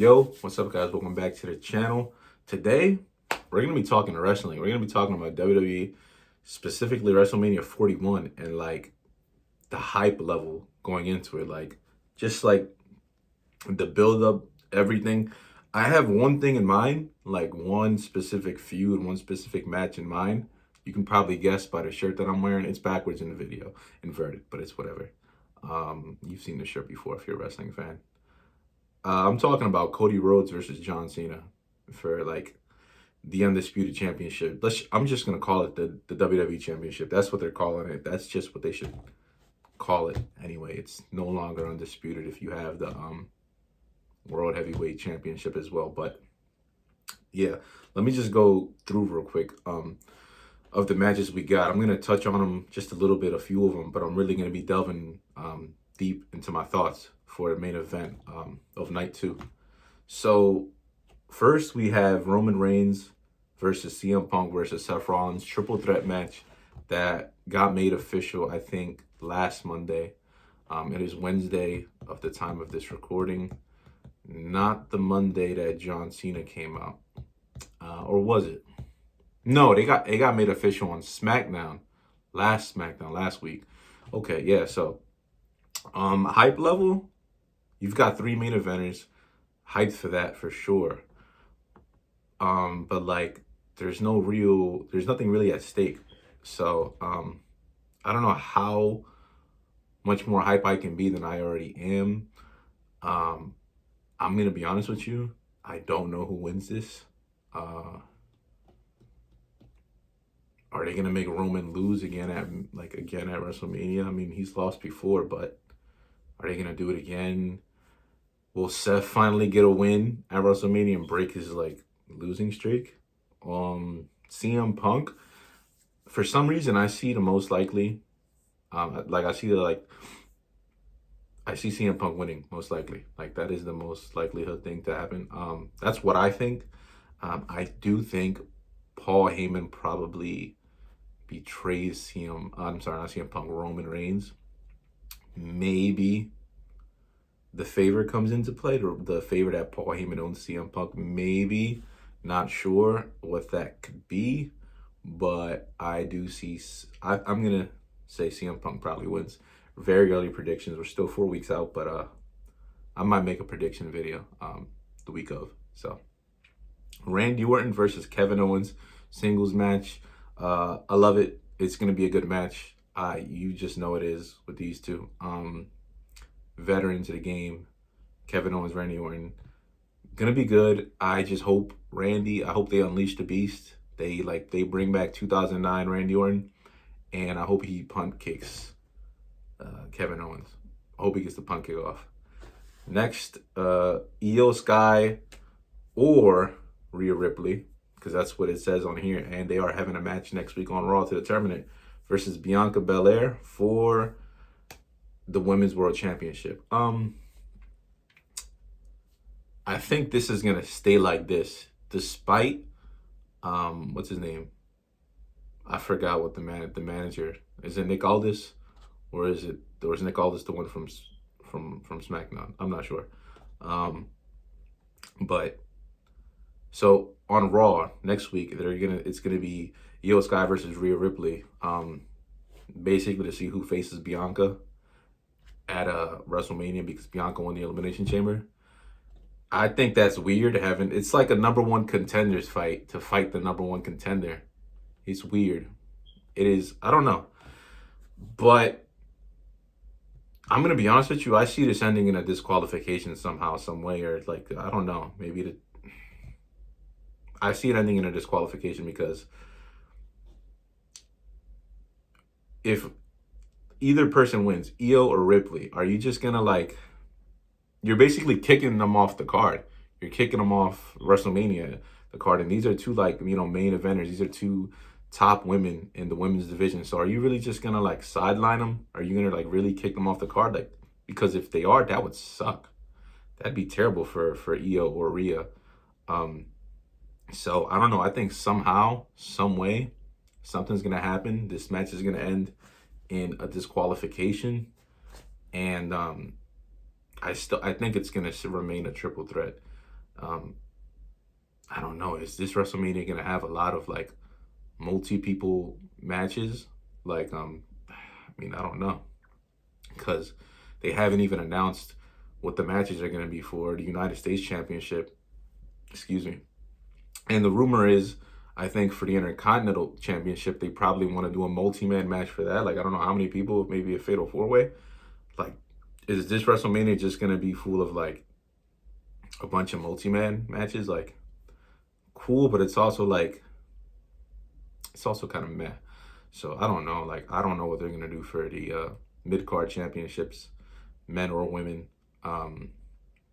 Yo, what's up, guys? Welcome back to the channel. Today, we're going to be talking wrestling. We're going to be talking about WWE, specifically WrestleMania 41, and like the hype level going into it. Just like the build up, everything. I have one thing in mind, like one specific feud, one specific match in mind. You can probably guess by the shirt that I'm wearing. It's backwards in the video, inverted, but it's whatever. You've seen the shirt before if you're a wrestling fan. I'm talking about Cody Rhodes versus John Cena for like the undisputed championship. I'm just gonna call it the WWE championship. That's what they're calling it. That's just what they should call it anyway. It's no longer undisputed if you have the World Heavyweight Championship as well. But yeah, let me just go through real quick of the matches we got. I'm gonna touch on them just a little bit, a few of them, but I'm really gonna be delving deep into my thoughts for the main event of night 2. So first we have Roman Reigns versus CM Punk versus Seth Rollins triple threat match that got made official, I think, last Monday. It is Wednesday of the time of this recording, not the Monday that John Cena came out, or was it? No, it got made official on SmackDown, last week. Okay, yeah. So, hype level, you've got 3 main eventers, hyped for that for sure. But like, there's nothing really at stake. So, I don't know how much more hype I can be than I already am. I'm gonna be honest with you. I don't know who wins this. Are they gonna make Roman lose again at WrestleMania? I mean, he's lost before, but are they gonna do it again? Will Seth finally get a win at WrestleMania and break his like losing streak? CM Punk, for some reason, I see the most likely. I see CM Punk winning most likely. Like that is the most likelihood thing to happen. That's what I think. I do think Paul Heyman probably betrays I'm sorry, not CM Punk, Roman Reigns. Maybe the favor comes into play, the favor that Paul Heyman owns CM Punk. Maybe, not sure what that could be, but I do see. I'm gonna say CM Punk probably wins. Very early predictions. We're still 4 weeks out, but I might make a prediction video the week of. So Randy Orton versus Kevin Owens singles match. I love it. It's gonna be a good match. You just know it is with these two veterans of the game, Kevin Owens, Randy Orton. Gonna be good. I just hope I hope they unleash the beast. They bring back 2009 Randy Orton, and I hope he punt kicks Kevin Owens. I hope he gets the punt kick off. Next, Io Sky or Rhea Ripley, because that's what it says on here, and they are having a match next week on Raw to determine it, versus Bianca Belair for the Women's World Championship. I think this is gonna stay like this, despite what's his name? I forgot what the manager is. It Nick Aldis, or is Nick Aldis the one from SmackDown? I'm not sure. But so on Raw next week, it's gonna be Io Sky versus Rhea Ripley. Basically to see who faces Bianca at WrestleMania, because Bianca won the Elimination Chamber. I think that's weird having it's like a number 1 contenders fight to fight the number 1 contender. It's weird. It is. I don't know, but I'm gonna be honest with you. I see this ending in a disqualification somehow, some way, or like I don't know. I see it ending in a disqualification, because if either person wins, Io or Ripley, are you just gonna like? You're basically kicking them off the card. You're kicking them off WrestleMania, the card. And these are two main eventers. These are 2 top women in the women's division. So are you really just gonna like sideline them? Are you gonna like really kick them off the card? Like, because if they are, that would suck. That'd be terrible for Io or Rhea. So I don't know. I think somehow, some way, something's gonna happen. This match is gonna end in a disqualification, and I think it's gonna remain a triple threat. Um, I don't know. Is this WrestleMania gonna have a lot of like multi-people matches? Like, I mean, I don't know, because they haven't even announced what the matches are gonna be for the United States Championship. Excuse me. And the rumor is, I think for the Intercontinental Championship, they probably want to do a multi-man match for that. Like, I don't know how many people, maybe a fatal four-way. Like, is this WrestleMania just gonna be full of like a bunch of multi-man matches? Like, cool, but it's also like it's also kind of meh. So I don't know. Like, I don't know what they're gonna do for the mid-card championships, men or women.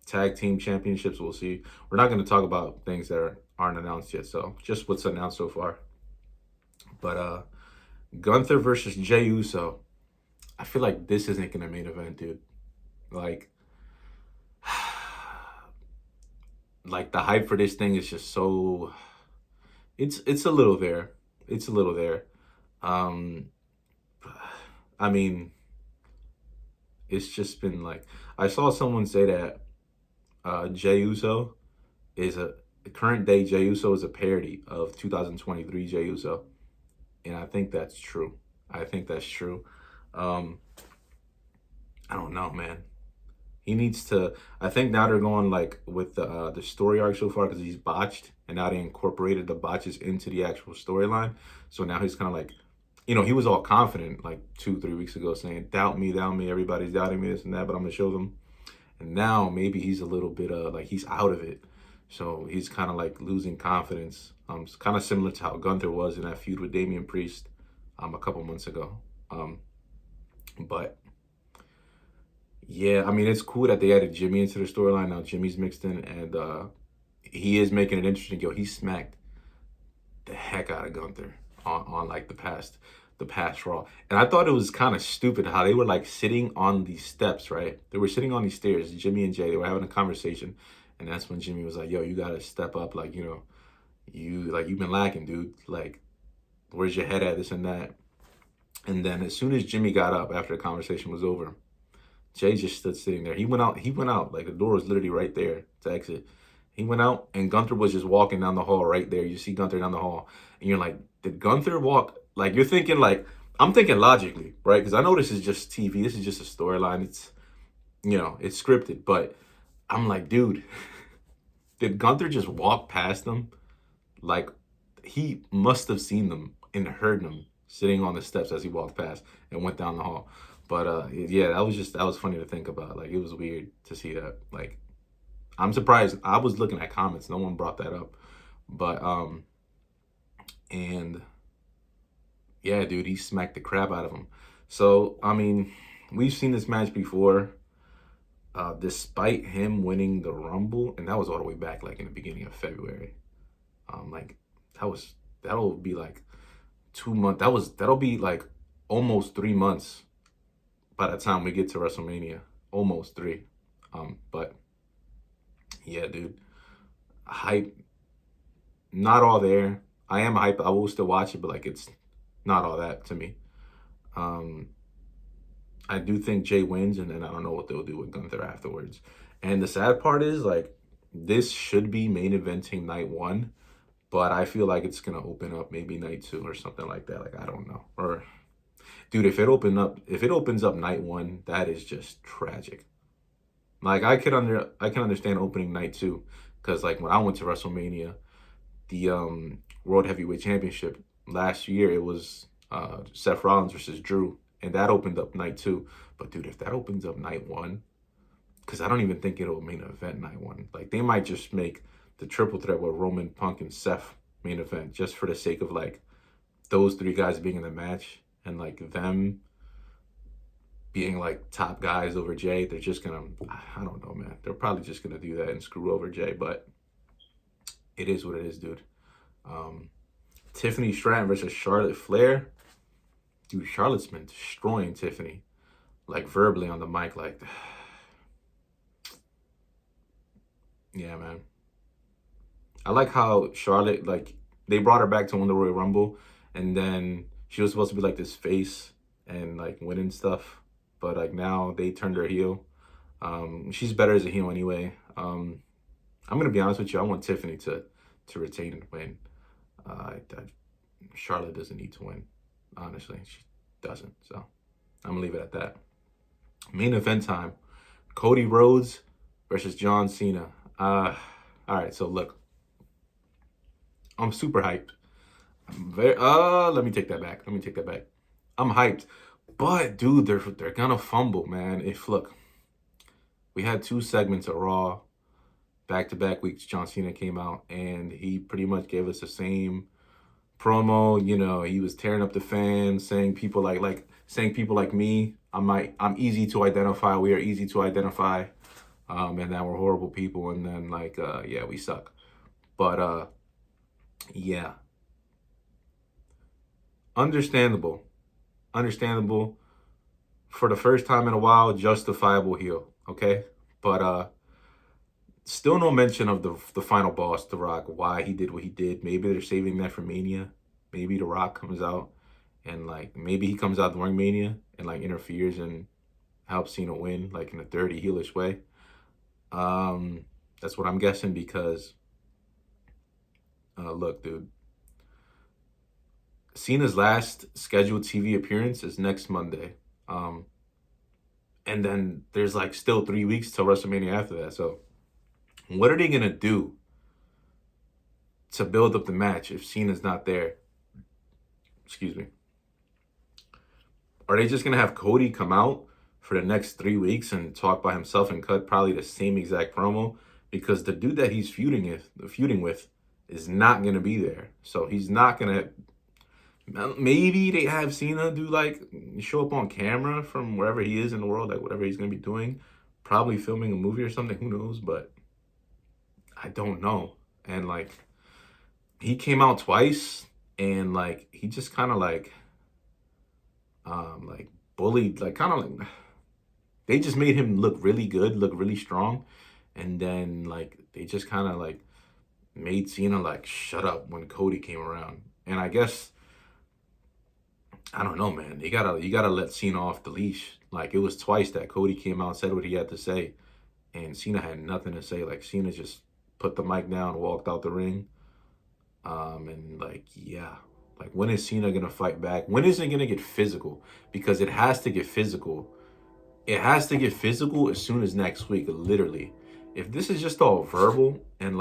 Tag team championships, we'll see. We're not going to talk about things that aren't announced yet, so just what's announced so far. But Gunther versus Jey Uso, I feel like this isn't going to main event, dude. Like, like the hype for this thing is just so. It's a little there. It's a little there. Um, I mean, it's just been like I saw someone say that Jey Uso is a current day Jey Uso is a parody of 2023 Jey Uso, and I think that's true. I think that's true. Um, I don't know, man. He needs to. I think now they're going like with the story arc so far because he's botched, and now they incorporated the botches into the actual storyline. So now he's kind of like, he was all confident like 2 3 weeks ago, saying, doubt me, everybody's doubting me, this and that, but I'm gonna show them. And now maybe he's a little bit like he's out of it. So he's kind of like losing confidence. It's kind of similar to how Gunther was in that feud with Damian Priest a couple months ago. But yeah, I mean, it's cool that they added Jimmy into the storyline. Now Jimmy's mixed in, and he is making it interesting. Yo, he smacked the heck out of Gunther on like the past Raw. And I thought it was kind of stupid how they were like sitting on these steps, right? They were sitting on these stairs, Jimmy and Jay, they were having a conversation. And that's when Jimmy was like, yo, you gotta step up, like, you've been lacking, dude. Like, where's your head at, this and that. And then as soon as Jimmy got up after the conversation was over, Jay just stood sitting there. He went out, like the door was literally right there to exit. He went out and Gunther was just walking down the hall right there. You see Gunther down the hall. And you're like, did Gunther walk? Like, you're thinking like, I'm thinking logically, right? Because I know this is just TV. This is just a storyline. It's scripted. But I'm like, dude, did Gunther just walk past them? Like, he must have seen them and heard them sitting on the steps as he walked past and went down the hall. But yeah, that was funny to think about. Like, it was weird to see that. Like, I'm surprised. I was looking at comments. No one brought that up. But and yeah, dude, he smacked the crap out of him. So, I mean, we've seen this match before. Despite him winning the Rumble, and that was all the way back like in the beginning of February. Like that'll be like 2 months. That'll be like almost 3 months by the time we get to WrestleMania. Almost three. But yeah, dude, hype not all there. I am hype. I will still watch it, but like it's not all that to me. Um, I do think Jay wins, and then I don't know what they'll do with Gunther afterwards. And the sad part is, like, this should be main eventing night one, but I feel like it's gonna open up maybe night two or something like that. Like, I don't know. Or, dude, if it opens up night one, that is just tragic. Like, I can understand opening night two, because like when I went to WrestleMania, the World Heavyweight Championship last year, it was Seth Rollins versus Drew. And that opened up night two. But dude, if that opens up night one, because I don't even think it'll main event night one. Like, they might just make the triple threat with Roman, Punk, and Seth main event just for the sake of like those three guys being in the match and like them being like top guys over Jay. They're just gonna, I don't know, man. They're probably just gonna do that and screw over Jay. But it is what it is, dude. Tiffany Stratton versus Charlotte Flair. Dude, Charlotte's been destroying Tiffany, like verbally on the mic, like, yeah, man. I like how Charlotte, like, they brought her back to win the Royal Rumble, and then she was supposed to be like this face and like winning stuff, but like now they turned her heel. She's better as a heel anyway. I'm gonna be honest with you. I want Tiffany to retain and win. Charlotte doesn't need to win. Honestly, she doesn't. So I'm gonna leave it at that. Main event time: Cody Rhodes versus John Cena. All right. So look, I'm super hyped. I'm very. Let me take that back. I'm hyped, but dude, they're gonna fumble, man. If look, we had 2 segments of Raw back-to-back weeks. John Cena came out and he pretty much gave us the same promo. You know, he was tearing up the fans, saying people like me. I'm easy to identify. We are easy to identify, and that we're horrible people. And then yeah, we suck. But yeah, understandable for the first time in a while. Justifiable heel, okay. But still no mention of the final boss, The Rock. Why he did what he did. Maybe they're saving that for Mania. Maybe The Rock comes out and maybe he comes out during Mania and interferes and helps Cena win in a dirty heelish way. That's what I'm guessing because look, dude. Cena's last scheduled TV appearance is next Monday. And then there's still 3 weeks till WrestleMania after that. So what are they gonna do to build up the match if Cena's not there? Excuse me. Are they just gonna have Cody come out for the next 3 weeks and talk by himself and cut probably the same exact promo? Because the dude that he's feuding with is not gonna be there. So he's not gonna. Maybe they have Cena show up on camera from wherever he is in the world, whatever he's gonna be doing, probably filming a movie or something. Who knows? But I don't know. And he came out twice, and he just kind of bullied, they just made him look really good, look really strong, and then they just kind of made Cena shut up when Cody came around. And I guess I don't know, man. You gotta let Cena off the leash. It was twice that Cody came out and said what he had to say, and Cena had nothing to say. Cena just put the mic down, walked out the ring. And yeah. When is Cena gonna fight back? When is it gonna get physical? Because it has to get physical. It has to get physical as soon as next week, literally. If this is just all verbal and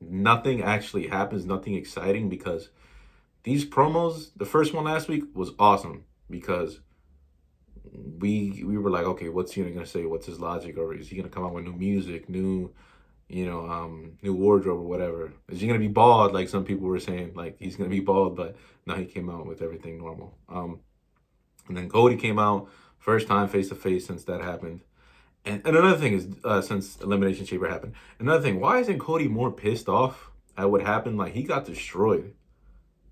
nothing actually happens, nothing exciting, because these promos, the first one last week was awesome because we were like, okay, what's Cena gonna say? What's his logic? Or is he gonna come out with new music, new wardrobe or whatever? Is he gonna be bald like some people were saying? He's gonna be bald, but no, he came out with everything normal. And then Cody came out, first time face to face since that happened. And another thing is, since Elimination Chamber happened, another thing, why isn't Cody more pissed off at what happened? He got destroyed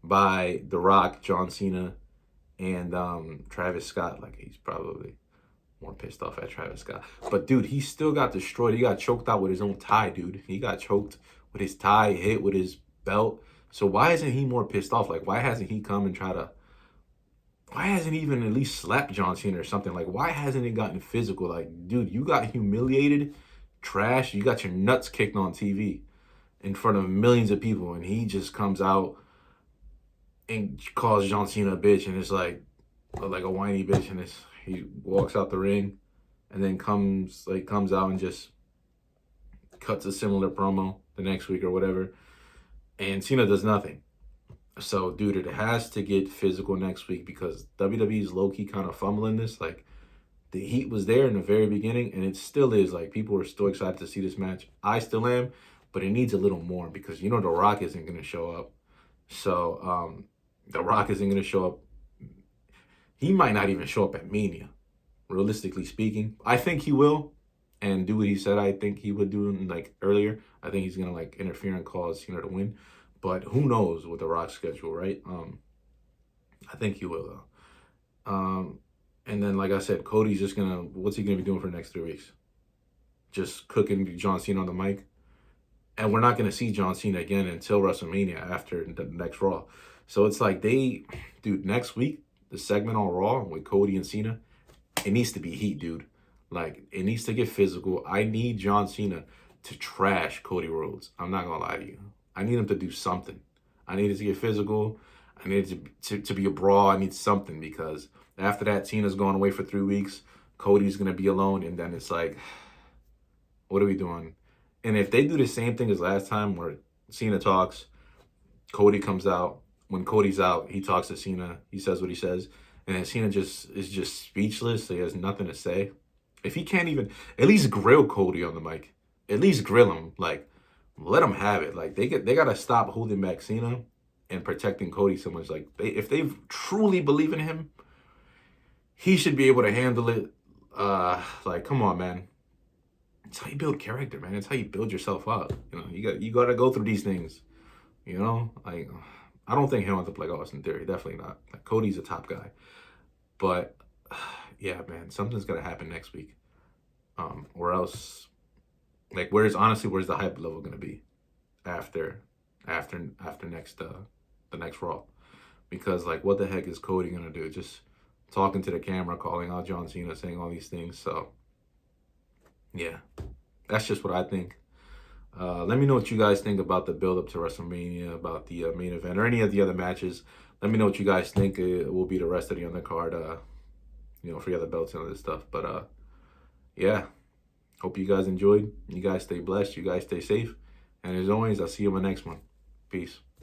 by The Rock, John Cena, and Travis Scott. He's probably more pissed off at Travis Scott. But dude, he still got destroyed. He got choked out with his own tie, dude. He got choked with his tie, hit with his belt. So why isn't he more pissed off? Why hasn't he come and why hasn't he even at least slapped John Cena or something? Why hasn't it gotten physical? Dude, you got humiliated, trash. You got your nuts kicked on TV in front of millions of people, and he just comes out and calls John Cena a bitch, and it's like a whiny bitch, and he walks out the ring, and then comes out and just cuts a similar promo the next week or whatever, and Cena does nothing. So, dude, it has to get physical next week because WWE's low-key kind of fumbling this. The heat was there in the very beginning, and it still is. People are still excited to see this match. I still am, but it needs a little more because, The Rock isn't going to show up. So, The Rock isn't going to show up. He might not even show up at Mania, realistically speaking. I think he will and do what he said I think he would do earlier. I think he's going to interfere and cause Cena to win. But who knows with the Rock schedule, right? I think he will, though. And then, like I said, Cody's just what's he going to be doing for the next 3 weeks? Just cooking John Cena on the mic? And we're not going to see John Cena again until WrestleMania after the next Raw. So it's dude, next week, the segment on Raw with Cody and Cena, it needs to be heat, dude. It needs to get physical. I need John Cena to trash Cody Rhodes. I'm not gonna lie to you. I need him to do something. I need it to get physical. I need it to be a brawl. I need something, because after that, Cena's going away for 3 weeks. Cody's gonna be alone, and then it's like, what are we doing? And if they do the same thing as last time, where Cena talks, Cody comes out. When Cody's out, he talks to Cena. He says what he says, and then Cena is just speechless. So he has nothing to say. If he can't even at least grill Cody on the mic, at least grill him. Like, let him have it. Like, they gotta stop holding back Cena and protecting Cody so much. Like, if they truly believe in him, he should be able to handle it. Like, come on, man. It's how you build character, man. It's how you build yourself up. You know, you gotta go through these things. You know, like, I don't think he'll end up like Austin Theory. Definitely not. Like, Cody's a top guy. But yeah, man, something's gonna happen next week. Or else, like, where's the hype level gonna be after next the next Raw? Because, like, what the heck is Cody gonna do? Just talking to the camera, calling out John Cena, saying all these things. So yeah, that's just what I think. Let me know what you guys think about the build up to WrestleMania, about the main event, or any of the other matches. Let me know what you guys think will be the rest of the undercard, you know, for the other belts and other stuff. But yeah, hope you guys enjoyed. You guys stay blessed. You guys stay safe. And as always, I'll see you in my next one. Peace.